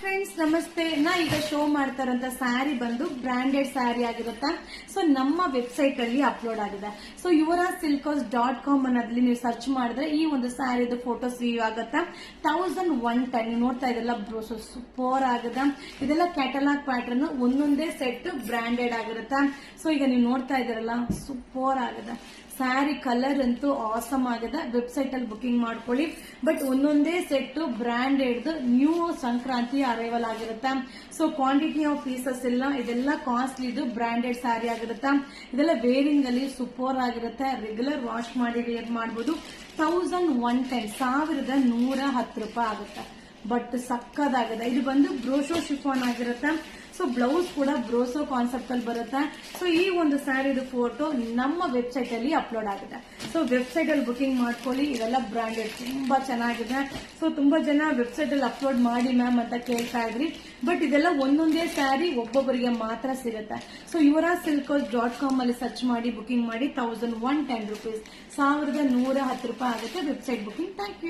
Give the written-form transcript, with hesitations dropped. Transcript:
Friends ನಮಸ್ತೆ. ನಾ ಈಗ ಶೋ ಮಾಡ್ತಾರಂತ ಸ್ಯಾರಿ ಬಂದು ಬ್ರಾಂಡೆಡ್ ಸ್ಯಾರಿ ಆಗಿರುತ್ತಾ. ಸೊ ನಮ್ಮ ವೆಬ್ಸೈಟ್ ಅಲ್ಲಿ ಅಪ್ಲೋಡ್ ಆಗಿದೆ. ಸೊ yuvrajsilks.com ಅನ್ನೋದ್ರಲ್ಲಿ ನೀವು ಸರ್ಚ್ ಮಾಡಿದ್ರೆ ಈ ಒಂದು ಸ್ಯಾರಿದು ಫೋಟೋಸ್ ವ್ಯೂ ಆಗುತ್ತಾ. 1110 ನೀವು ನೋಡ್ತಾ ಇದ್ರಲ್ಲ ಬ್ರೋಸೋ ಸೂಪರ್ ಆಗಿದೆ. ಇದೆಲ್ಲ ಕ್ಯಾಟಲಾಗ್ ಪ್ಯಾಟರ್ನ್, ಒಂದೊಂದೇ ಸೆಟ್ ಬ್ರಾಂಡೆಡ್ ಆಗಿರುತ್ತಾ. ಸೊ ಈಗ ನೀವು ನೋಡ್ತಾ ಇದ್ರಲ್ಲ ಸೂಪರ್ ಆಗಿದೆ. ಸ್ಯಾರಿ ಕಲರ್ ಅಂತೂ ಆಸಮ್ ಆಗಿದೆ. ವೆಬ್ಸೈಟ್ ಅಲ್ಲಿ ಬುಕಿಂಗ್ ಮಾಡ್ಕೊಳ್ಳಿ. ಬಟ್ ಒಂದೊಂದೇ set branded new Sankranti arrival ಆಗಿರುತ್ತೆ. ಸೊ ಕ್ವಾಂಟಿಟಿ ಆಫ್ ಪೀಸಸ್ ಇಲ್ಲ. ಇದೆಲ್ಲ ಕಾಸ್ಟ್ಲಿ, ಇದು ಬ್ರಾಂಡೆಡ್ ಸ್ಯಾರಿ ಆಗಿರುತ್ತೆ. ಇದೆಲ್ಲ ವೇರಿಂಗ್ ಅಲ್ಲಿ ಸೂಪರ್ ಆಗಿರುತ್ತೆ. ರೆಗ್ಯುಲರ್ ವಾಶ್ ಮಾಡಿ ವೇರ್ ಮಾಡಬಹುದು. 1110 ರೂಪಾಯಿ ಆಗುತ್ತೆ. ಬಟ್ ಸಕ್ಕದಾಗಿದೆ. ಇದು ಬಂದು ಬ್ರೋಶೋ ಶಿಫಾನ್ ಆಗಿರುತ್ತೆ. ಸೊ ಬ್ಲೌಸ್ ಕೂಡ ಬ್ರೋಸೋ ಕಾನ್ಸೆಪ್ಟ್ ಅಲ್ಲಿ ಬರುತ್ತೆ. ಸೊ ಈ ಒಂದು ಸ್ಯಾರಿದು ಫೋಟೋ ನಮ್ಮ ವೆಬ್ಸೈಟ್ ಅಲ್ಲಿ ಅಪ್ಲೋಡ್ ಆಗಿದೆ. ಸೊ ವೆಬ್ಸೈಟ್ ಅಲ್ಲಿ ಬುಕಿಂಗ್ ಮಾಡ್ಕೊಳ್ಳಿ. ಇದೆಲ್ಲ ಬ್ರಾಂಡೆಡ್ ತುಂಬಾ ಚೆನ್ನಾಗಿದೆ. ಸೊ ತುಂಬಾ ಜನ ವೆಬ್ಸೈಟ್ ಅಲ್ಲಿ ಅಪ್ಲೋಡ್ ಮಾಡಿ ಮ್ಯಾಮ್ ಅಂತ ಕೇಳ್ತಾ ಇದ್ರಿ. ಬಟ್ ಇದೆಲ್ಲ ಒಂದೊಂದೇ ಸ್ಯಾರಿ ಒಬ್ಬೊಬ್ಬರಿಗೆ ಮಾತ್ರ ಸಿಗುತ್ತೆ. ಸೊ yuvrajsilks.com ಅಲ್ಲಿ ಸರ್ಚ್ ಮಾಡಿ ಬುಕಿಂಗ್ ಮಾಡಿ. 1110 ರೂಪೀಸ್, 1110 ರೂಪಾಯಿ ಆಗುತ್ತೆ ವೆಬ್ಸೈಟ್ ಬುಕಿಂಗ್. Thank you.